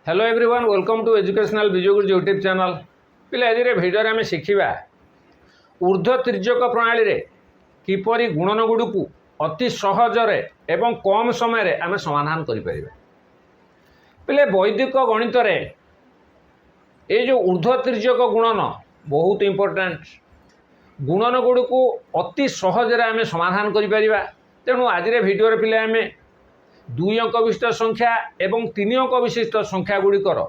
Hello everyone welcome to educational Vijay Guruji YouTube channel पिले आज video आम शिखा ऊर्ध्व तिर्यक प्रणाली रे किपरि गुणन गुड़ी को अति सहजरे एवं कम समय आम समाधान करें पिले वैदिक गणित रे ये जो ऊर्ध्व तिर्यक गुणन बहुत इंपोर्टेंट गुणन गुड़ी को अति सहजरे आम समाधान करें तेणु आज भिडियो पिले आम 2 अंक विशिष्ट संख्या एवं 3 अंक विशिष्ट संख्या गुड़िकर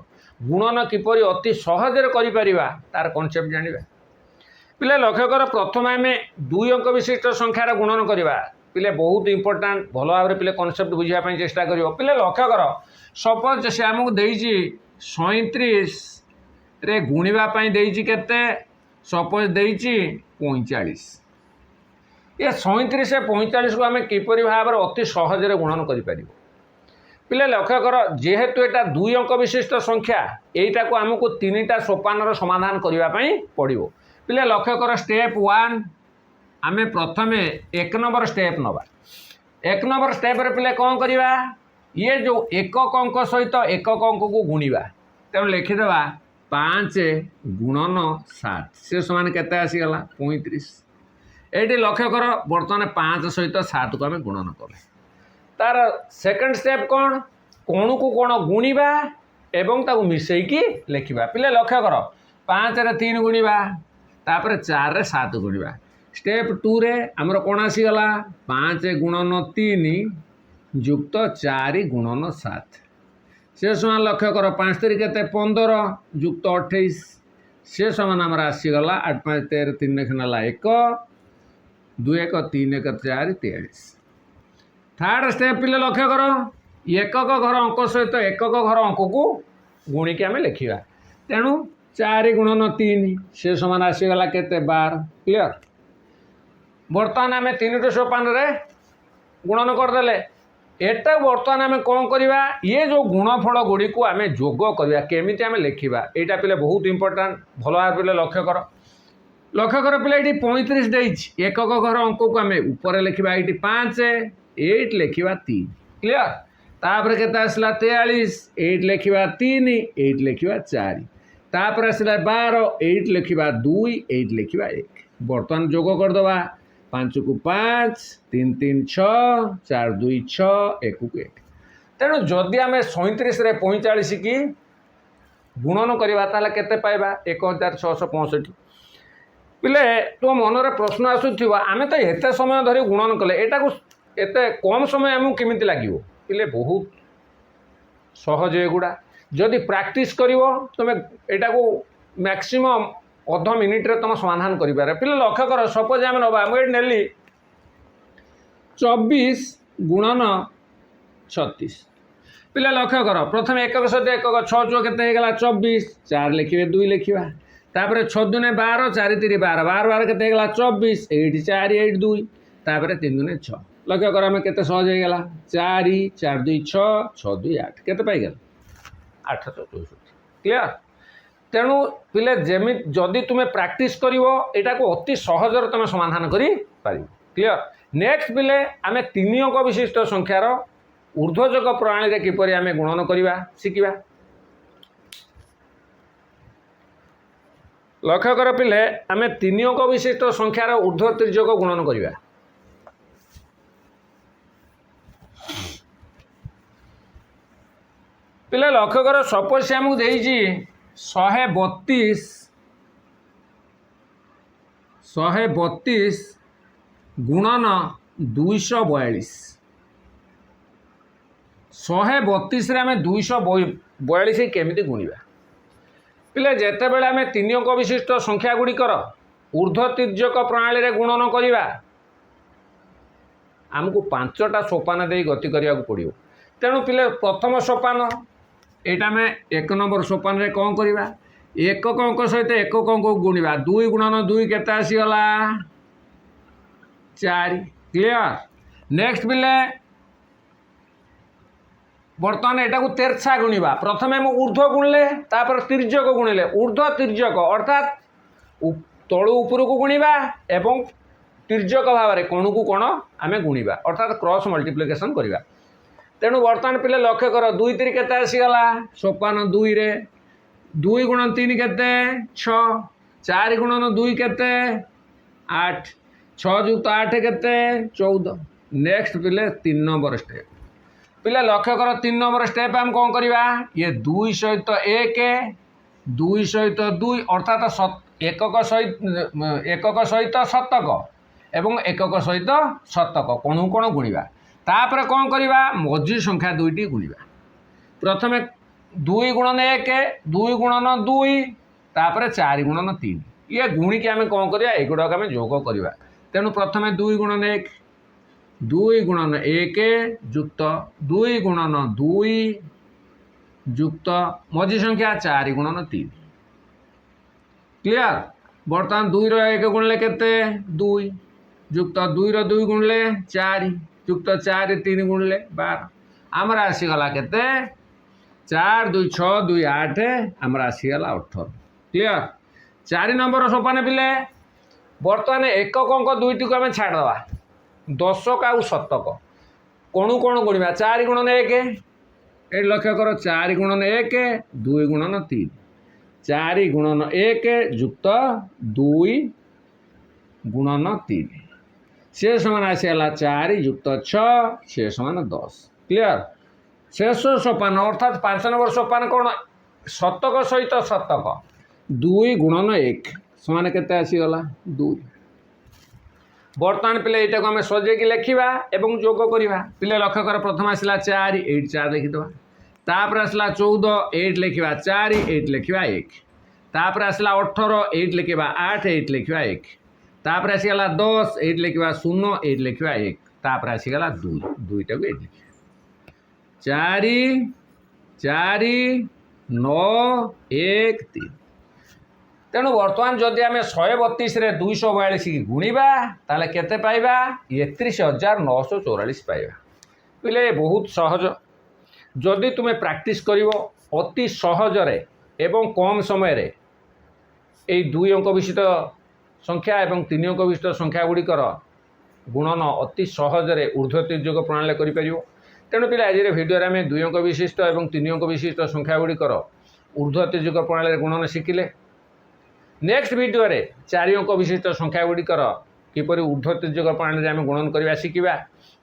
गुणन किपरि अति सहजरे करिपरिबा तार कॉन्सेप्ट जानिबा पिले लक्ष्य कर प्रथम आम 2 अंक विशिष्ट संख्यार गुणन करवा पिले बहुत इंपोर्टेंट भल भाव पिले कॉन्सेप्ट बुझापी चेष्टा कर पिले लक्ष्य कर सपोज से आमको देइछि 37 रे गुणिबापी देइछि केते सपोज देइछि 45 ये 37 से 45 को आम किपरि भाव अति सहजरे गुणन करें पिले लक्ष्य कर जेहेतु एटा 2 अंक विशिष्ट संख्या यहीटा को आमको 3टा सोपान समाधान करने पड़ो पिले लक्ष्य कर स्टेप 1 आम प्रथम 1 नंबर स्टेप नवा 1 नंबर स्टेप रे पिले कौन करवा ये जो एकक अंक सहित एकक अंक को गुणिबा तेणु लिखिदेवा 5 गुणन 7 से समान केते आसीगला 35 ये लक्ष्य कर बर्तमान 5 सहित 7 को आम गुणन कले तार सेकंड स्टेप कौन कौन को कौन गुणिबा एवं ताकू मिसेकी लिखा पिले लक्ष्य कर 5 रे 3 गुणिबा तापर 4 रे 7 गुणिबा स्टेप 2 रे हमर कौन आसीगला 5 गुणन 3 युक्त 4 गुणन 7 से समान लक्ष्य कर 5 3 केते 15 युक्त 28 से समान हमर आसीगला 8 5 13 3 खनाला 1 2 1 3 1 4 43 थर्ड स्टेप पिले लक्ष्य कर एकक घर अंक सहित एकक घर अंक को गुणिकी आम लिखा तेणु 4 गुणन 3 से समान आसीगला केते 12 क्लियर बर्तमान आम 3टा सोपान रे गुणन करदे एटा बर्तमान आम कौन करवा ये जो गुणफल गुड़ी को आम जोग करवा केमी आम लिखा यहाँ पिले बहुत इंपोर्टेंट भल भाव पिले लक्ष्य कर पिले ये 35 देइछि एकक घर अंक को आम ऊपर लिखा ये 5 8 लिखा 3 क्लियर तापर केते आसला 43 8 लिखा 3 8 लिखा 4 तापर आसला 12 8 लिखा 2 8 लिखा 1 बर्तमान जोग करदवा 5 को 5 3 3 6 4 2 6 1 को 1 तेणु जदि आम 37 रे 45 की गुणन करवा ताले केते पाइबा 1665 पिले तो मनरे प्रश्न आसुथिबा आमे तो एते समय धरी गुणन कले एटा को एते कम समय आमको केमिति लागिवो पिले बहुत सहज एगुड़ा जदि प्रैक्टिस करिवो तुम एटा को मैक्सिमम अध मिनिट रे तुम समाधान करिपारे पिले लक्ष्य कर सपोज आम नबा आम एट नेली 24 गुणन 36 पिले लक्ष्य कर प्रथम एकक सहित एकक 6 6 केते हेगला 24 4 लिखिबे 2 लिखिबा तापर 6 दुने 12 4 3 12 12 12 केते हेगला 24 8 4 8 2 तापर 3 दुने 6 लक्ष्य कर आम केते सहज हेगला 4 4 2 6 6 2 8 केते पाइगला 864 क्लियर तेणु पिले जेमि जदि तुम्हें प्रैक्टिस करिवो एटा को अति सहजरे तुम समाधान करि पारिबो क्लियर नेक्स्ट पिले आम 3 अंक विशिष्ट संख्यार ऊर्ध्वजक प्रणाली रे किपरि आम गुणन करिवा शिखिबा लक्ष्य कर पिले आम 3 अंक विशिष्ट संख्यार ऊर्ध्व तिर्यक गुणन करिवा पिले लक्ष्य कर सपोज से आमको देइछि 132 गुणन 242 132 रे आम 242 केमिति गुणिबा पिले जेते बेले आम 3 अंक विशिष्ट संख्या गुड़िकर ऊर्ध्व तिर्यक प्रणाली रे गुणन करिबा आमको 5टा सोपान दे गति करिया पड़ो तेणु पिले प्रथम सोपान यहाँ आम 1 नंबर सोपान रे कौन करवा एकक अंक सहित एकक अंक को गुणिबा 2 गुणन 2 केते आसीगला 4 क्लियर नेक्स्ट पिले बर्तमान एटा को तेरछा गुणिबा प्रथम हम ऊर्ध्व गुणले तापर तिर्यक गुणिले ऊर्ध्व तिर्यक अर्थात तळु ऊपर को गुणिबा एवं तिर्यक भाव में कौन को कौन आम गुणिबा अर्थात क्रॉस मल्टीप्लिकेशन करवा तेणु बर्तमान पिले लक्ष्य कर 2 3 केते आसीगला सोपान 2 रे 2 गुणन 3 केते 6 4 गुणन 2 केते 8 6 जुक्त 8 केते 14 नेक्स्ट पिले 3 नंबर स्टेप पिले लक्ष्य कर 3 नंबर स्टेप हम कौन करवा ये 2 सहित 1 2 सहित 2 अर्थात एकक सहित शतक एवं एकक सहित शतक कौन कौन गुणवा तापर कौन करवा मझी संख्या 2टी गुणवा प्रथमे 2 गुणन 1 2 गुणन 2 तापर 4 गुणन 3 ये गुणिकी आम कौन करवा एगुड़ाक आम जोग करवा तेणु प्रथमे 2 गुणन 1 2 गुणन 1 युक्त 2 गुणन 2 युक्त मझी संख्या 4 गुणन 3 क्लियर बर्तमान 2 रो 1 गुणले केते 2 युक्त 2 रो 2 गुणले 4 युक्त 4 3 गुणले 12 आमर आसीगला केते 4 2 6 2 8 आमर आसीगला 18 क्लियर 4 नंबर सोपान पिले बर्तमान एकक अंक 2टी को आम छाड़वा दशक आउ शतक कौन कौन गुणवा 4 गुणन 1 ये लक्ष्य कर 4 गुणन 1 2 गुणन 3 4 गुणन 1 युक्त 2 गुणन 3 से समान आसीगला 4 युक्त 6 से समान 10 क्लियर शेष सोपान अर्थात 5 नंबर सोपान कौन शतक सहित शतक 2 गुणन 1 समान केते आसीगला 2 बर्तमान पिले यहाँ को आम सजेक लिखा और जोग करवा पिले लक्ष्य कर प्रथम आसला 4 8 4 लिखिद तापर आसला 14 8 लिखा 4 8 लिखा 1 तापर आसला 18 8 लिखा 8 8 लिखा 1 तापर आसीगला 10 8 लिखा 0 8 लिखा 1 तापर आसीगला 2 2टा को 8 लिखा 4 4 9 1 3 तेणु बर्तमान जदि आम 132 रे 242 की गुणवा ताले केते पाइबा 31,944 पाइबा पिले बहुत सहज जदि तुमे प्रैक्टिस करिवो अति सहजरे एवं कम समय रे ए 2 अंक विशिष्ट संख्या एवं 3 अंक विशिष्ट संख्या गुड़िकर गुणन अति सहजरे ऊर्ध्वतिर्यक प्रणाली करिपारिवो तेणु पिले आज भिडियो आम 2 अंक विशिष्ट एवं 3 अंक विशिष्ट संख्या गुड़िकर ऊर्ध्वतिर्यक प्रणाली गुणन शिखिले नेक्स्ट वीडियो रे 4 अंक विशिष्ट संख्या गुड़िकर किपर ऊर्ध्वतिर्यक प्रणाली आम गुणन करवा शिखा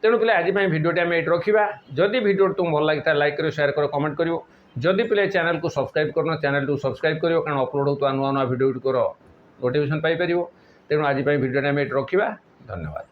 तेणु पिले आज भिडियोटी आम ये रखा जदि भिडियो तुम भल लगी लाइक करो शेयर करो कमेंट करो जदि पिले चैनल को सब्सक्राइब करना चैनल को सब्सक्राइब करो कारण अपलोड होता नुआ नुआ भिडियो गुड़िकर नोटिफिकेशन पाइपर तेणु आज भिडियोटी आम ये रखा धन्यवाद।